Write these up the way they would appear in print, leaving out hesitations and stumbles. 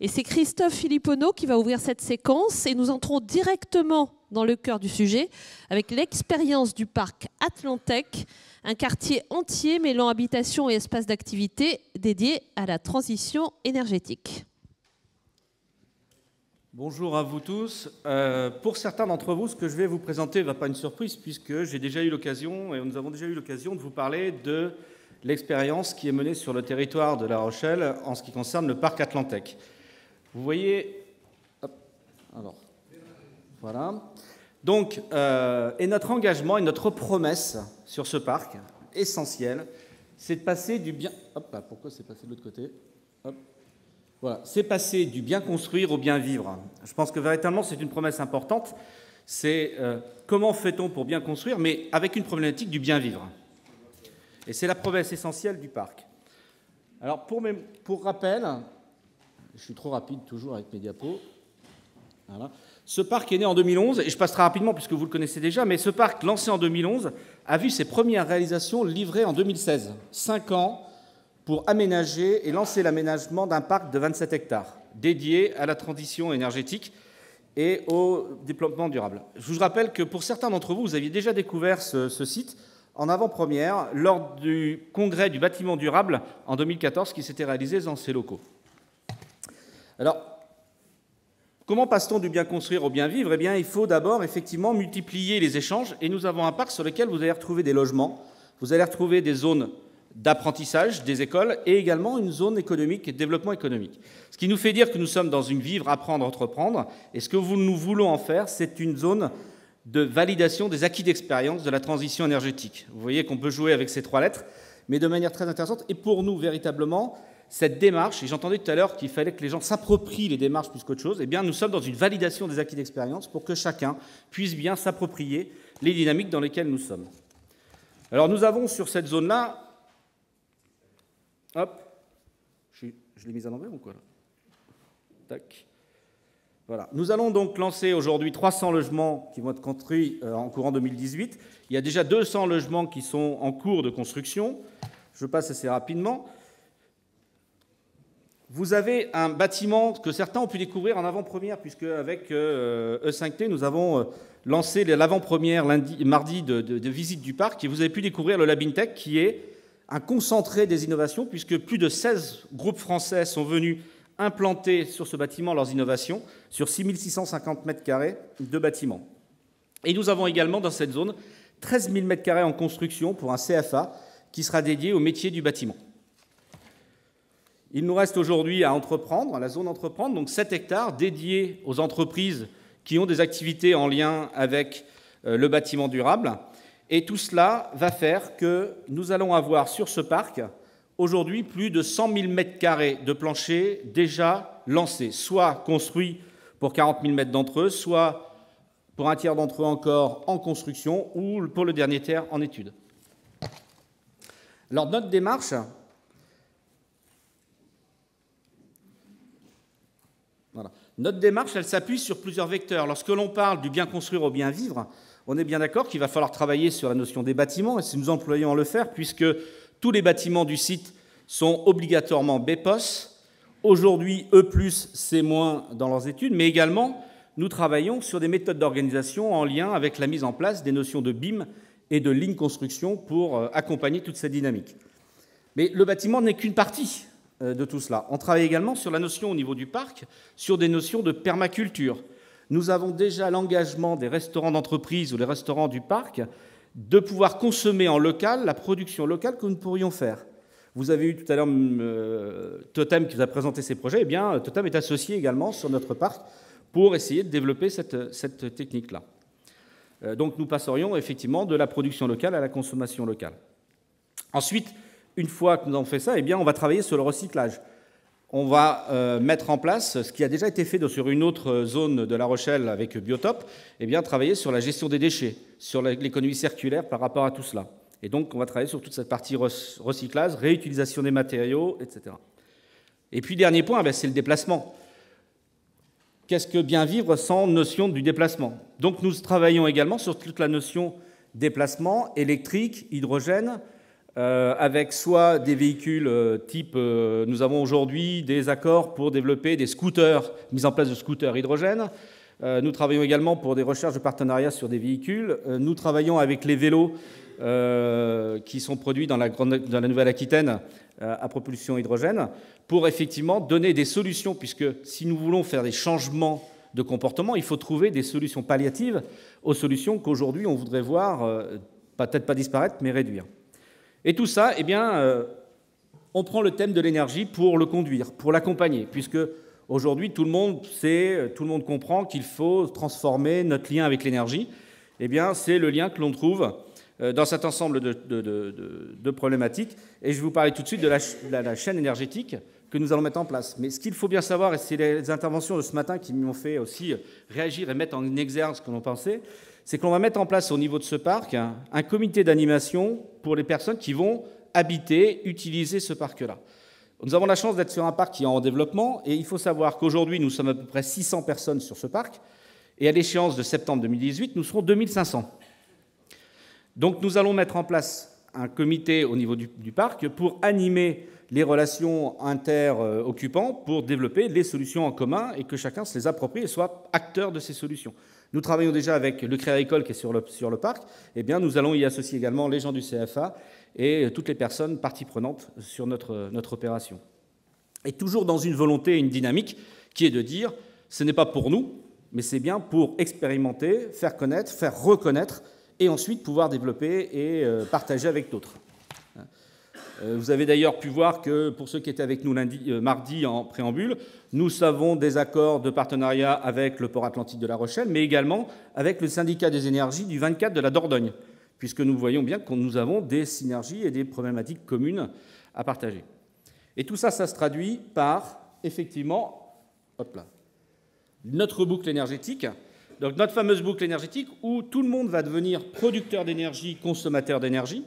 Et c'est Christophe Philipponneau qui va ouvrir cette séquence et nous entrons directement dans le cœur du sujet avec l'expérience du parc Atlantec, un quartier entier mêlant habitation et espace d'activité dédié à la transition énergétique. Bonjour à vous tous. Pour certains d'entre vous, ce que je vais vous présenter ne va pas une surprise puisque j'ai déjà eu l'occasion, et nous avons déjà eu l'occasion de vous parler de l'expérience qui est menée sur le territoire de La Rochelle en ce qui concerne le parc Atlantec. Vous voyez, hop, alors, voilà. Donc, et notre engagement et notre promesse sur ce parc, essentiel, c'est de passer du bien... Hop là, pourquoi c'est passé de l'autre côté? Hop. Voilà, c'est passer du bien construire au bien vivre. Je pense que véritablement, c'est une promesse importante. C'est comment fait-on pour bien construire, mais avec une problématique du bien vivre. Et c'est la promesse essentielle du parc. Alors, pour rappel, je suis trop rapide toujours avec mes diapos. Voilà. Ce parc est né en 2011, et je passerai rapidement puisque vous le connaissez déjà, mais ce parc, lancé en 2011, a vu ses premières réalisations livrées en 2016. 5 ans pour aménager et lancer l'aménagement d'un parc de 27 hectares, dédié à la transition énergétique et au développement durable. Je vous rappelle que pour certains d'entre vous, vous aviez déjà découvert ce site en avant-première lors du congrès du bâtiment durable en 2014 qui s'était réalisé dans ces locaux. Alors, comment passe-t-on du bien construire au bien vivre? Eh bien, il faut d'abord effectivement multiplier les échanges et nous avons un parc sur lequel vous allez retrouver des logements, vous allez retrouver des zones d'apprentissage, des écoles et également une zone économique et de développement économique. Ce qui nous fait dire que nous sommes dans une vivre, apprendre, entreprendre et ce que nous voulons en faire, c'est une zone de validation des acquis d'expérience de la transition énergétique. Vous voyez qu'on peut jouer avec ces 3 lettres, mais de manière très intéressante. Et pour nous, véritablement, cette démarche, et j'entendais tout à l'heure qu'il fallait que les gens s'approprient les démarches plus qu'autre chose, eh bien, nous sommes dans une validation des acquis d'expérience pour que chacun puisse bien s'approprier les dynamiques dans lesquelles nous sommes. Alors, nous avons sur cette zone-là... Hop, je l'ai mise à l'envers ou quoi là? Tac. Voilà. Nous allons donc lancer aujourd'hui 300 logements qui vont être construits en courant 2018. Il y a déjà 200 logements qui sont en cours de construction. Je passe assez rapidement. Vous avez un bâtiment que certains ont pu découvrir en avant-première, puisque avec E5T, nous avons lancé l'avant-première mardi de visite du parc, et vous avez pu découvrir le Labintech, qui est un concentré des innovations, puisque plus de 16 groupes français sont venus implanter sur ce bâtiment leurs innovations, sur 6650 m² de bâtiments. Et nous avons également dans cette zone 13 000 m² en construction pour un CFA qui sera dédié au métier du bâtiment. Il nous reste aujourd'hui à entreprendre, à la zone entreprendre, donc 7 hectares dédiés aux entreprises qui ont des activités en lien avec le bâtiment durable. Et tout cela va faire que nous allons avoir sur ce parc aujourd'hui plus de 100 000 m² de planchers déjà lancés, soit construits pour 40 000 mètres d'entre eux, soit pour un tiers d'entre eux encore en construction ou pour le dernier tiers en études. Alors notre démarche... Voilà. Notre démarche, elle s'appuie sur plusieurs vecteurs. Lorsque l'on parle du bien construire au bien vivre, on est bien d'accord qu'il va falloir travailler sur la notion des bâtiments, et si nous employons à le faire, puisque tous les bâtiments du site sont obligatoirement BEPOS. Aujourd'hui, E+, c'est moins dans leurs études, mais également, nous travaillons sur des méthodes d'organisation en lien avec la mise en place des notions de BIM et de ligne construction pour accompagner toute cette dynamique. Mais le bâtiment n'est qu'une partie de tout cela. On travaille également sur la notion au niveau du parc, sur des notions de permaculture. Nous avons déjà l'engagement des restaurants d'entreprise ou les restaurants du parc de pouvoir consommer en local la production locale que nous pourrions faire. Vous avez eu tout à l'heure Totem qui vous a présenté ses projets. Eh bien, Totem est associé également sur notre parc pour essayer de développer cette technique-là. Donc nous passerions effectivement de la production locale à la consommation locale. Ensuite, une fois que nous avons fait ça, eh bien, on va travailler sur le recyclage. On va mettre en place ce qui a déjà été fait sur une autre zone de La Rochelle avec Biotop, eh bien, travailler sur la gestion des déchets, sur l'économie circulaire par rapport à tout cela. Et donc, on va travailler sur toute cette partie recyclage, réutilisation des matériaux, etc. Et puis, dernier point, c'est le déplacement. Qu'est-ce que bien vivre sans notion du déplacement? Donc, nous travaillons également sur toute la notion déplacement électrique, hydrogène, avec soit des véhicules type, nous avons aujourd'hui des accords pour développer des scooters, mise en place de scooters hydrogène. Nous travaillons également pour des recherches de partenariat sur des véhicules. Nous travaillons avec les vélos qui sont produits dans la Nouvelle-Aquitaine à propulsion hydrogène pour effectivement donner des solutions, puisque si nous voulons faire des changements de comportement, il faut trouver des solutions palliatives aux solutions qu'aujourd'hui on voudrait voir, peut-être pas disparaître, mais réduire. Et tout ça, eh bien, on prend le thème de l'énergie pour le conduire, pour l'accompagner, puisque aujourd'hui tout le monde sait, tout le monde comprend qu'il faut transformer notre lien avec l'énergie. Eh bien, c'est le lien que l'on trouve dans cet ensemble de problématiques. Et je vais vous parler tout de suite de la chaîne énergétique que nous allons mettre en place. Mais ce qu'il faut bien savoir, et c'est les interventions de ce matin qui m'ont fait aussi réagir et mettre en exergue ce que l'on pensait, c'est qu'on va mettre en place au niveau de ce parc un comité d'animation pour les personnes qui vont habiter, utiliser ce parc-là. Nous avons la chance d'être sur un parc qui est en développement, et il faut savoir qu'aujourd'hui, nous sommes à peu près 600 personnes sur ce parc, et à l'échéance de septembre 2018, nous serons 2500. Donc nous allons mettre en place un comité au niveau du parc pour animer les relations inter-occupants, pour développer les solutions en commun et que chacun se les approprie et soit acteur de ces solutions. Nous travaillons déjà avec le Crédit Agricole qui est sur le parc. Eh bien, nous allons y associer également les gens du CFA et toutes les personnes parties prenantes sur notre opération. Et toujours dans une volonté et une dynamique qui est de dire ce n'est pas pour nous, mais c'est bien pour expérimenter, faire connaître, faire reconnaître et ensuite pouvoir développer et partager avec d'autres. Vous avez d'ailleurs pu voir que, pour ceux qui étaient avec nous mardi en préambule, nous avons des accords de partenariat avec le port atlantique de La Rochelle, mais également avec le syndicat des énergies du 24 de la Dordogne, puisque nous voyons bien que nous avons des synergies et des problématiques communes à partager. Et tout ça, ça se traduit par, effectivement, notre boucle énergétique. Donc notre fameuse boucle énergétique où tout le monde va devenir producteur d'énergie, consommateur d'énergie,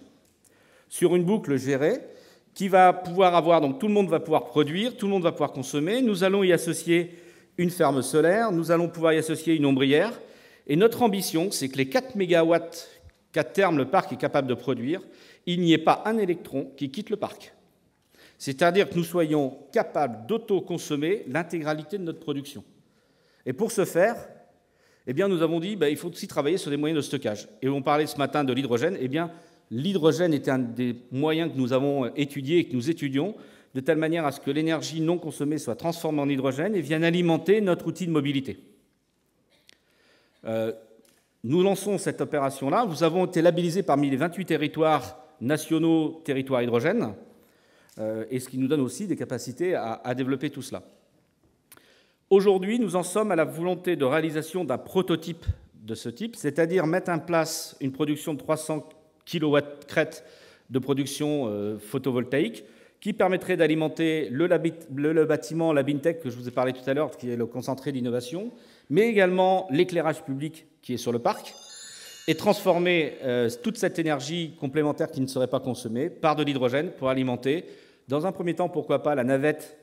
sur une boucle gérée qui va pouvoir avoir, donc tout le monde va pouvoir produire, tout le monde va pouvoir consommer. Nous allons y associer une ferme solaire, nous allons pouvoir y associer une ombrière. Et notre ambition, c'est que les 4 mégawatts qu'à terme le parc est capable de produire, il n'y ait pas un électron qui quitte le parc. C'est-à-dire que nous soyons capables d'autoconsommer l'intégralité de notre production. Et pour ce faire, eh bien, nous avons dit il faut aussi travailler sur des moyens de stockage. Et on parlait ce matin de l'hydrogène. Eh bien, l'hydrogène est un des moyens que nous avons étudiés et que nous étudions, de telle manière à ce que l'énergie non consommée soit transformée en hydrogène et vienne alimenter notre outil de mobilité. Nous lançons cette opération-là. Nous avons été labellisés parmi les 28 territoires nationaux territoires hydrogène, et ce qui nous donne aussi des capacités à développer tout cela. Aujourd'hui, nous en sommes à la volonté de réalisation d'un prototype de ce type, c'est-à-dire mettre en place une production de 300 kW crête de production photovoltaïque qui permettrait d'alimenter le bâtiment, la BINTech que je vous ai parlé tout à l'heure, qui est le concentré d'innovation, mais également l'éclairage public qui est sur le parc, et transformer toute cette énergie complémentaire qui ne serait pas consommée par de l'hydrogène pour alimenter, dans un premier temps, pourquoi pas, la navette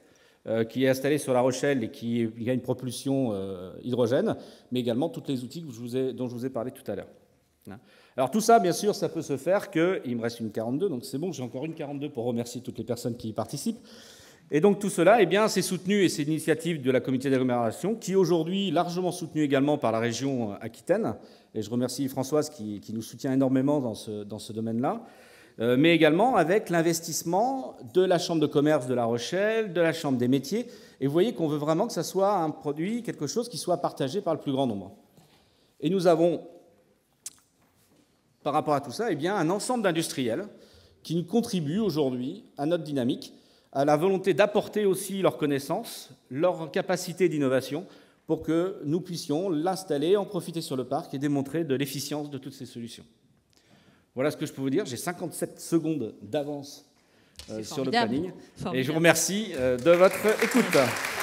qui est installée sur La Rochelle et qui a une propulsion hydrogène, mais également tous les outils dont je vous ai parlé tout à l'heure. Alors tout ça, bien sûr, ça peut se faire il me reste une 42, donc c'est bon, j'ai encore une 42 pour remercier toutes les personnes qui y participent. Et donc tout cela, eh bien, c'est soutenu et c'est l'initiative de la communauté d'agglomération qui est aujourd'hui largement soutenue également par la région Aquitaine. Et je remercie Françoise qui nous soutient énormément dans ce domaine-là. Mais également avec l'investissement de la Chambre de commerce de La Rochelle, de la Chambre des métiers. Et vous voyez qu'on veut vraiment que ça soit un produit, quelque chose qui soit partagé par le plus grand nombre. Et nous avons, par rapport à tout ça, eh bien, un ensemble d'industriels qui nous contribuent aujourd'hui à notre dynamique, à la volonté d'apporter aussi leurs connaissances, leur capacité d'innovation, pour que nous puissions l'installer, en profiter sur le parc et démontrer de l'efficience de toutes ces solutions. Voilà ce que je peux vous dire. J'ai 57 secondes d'avance sur le planning. Formidable. Et je vous remercie de votre écoute.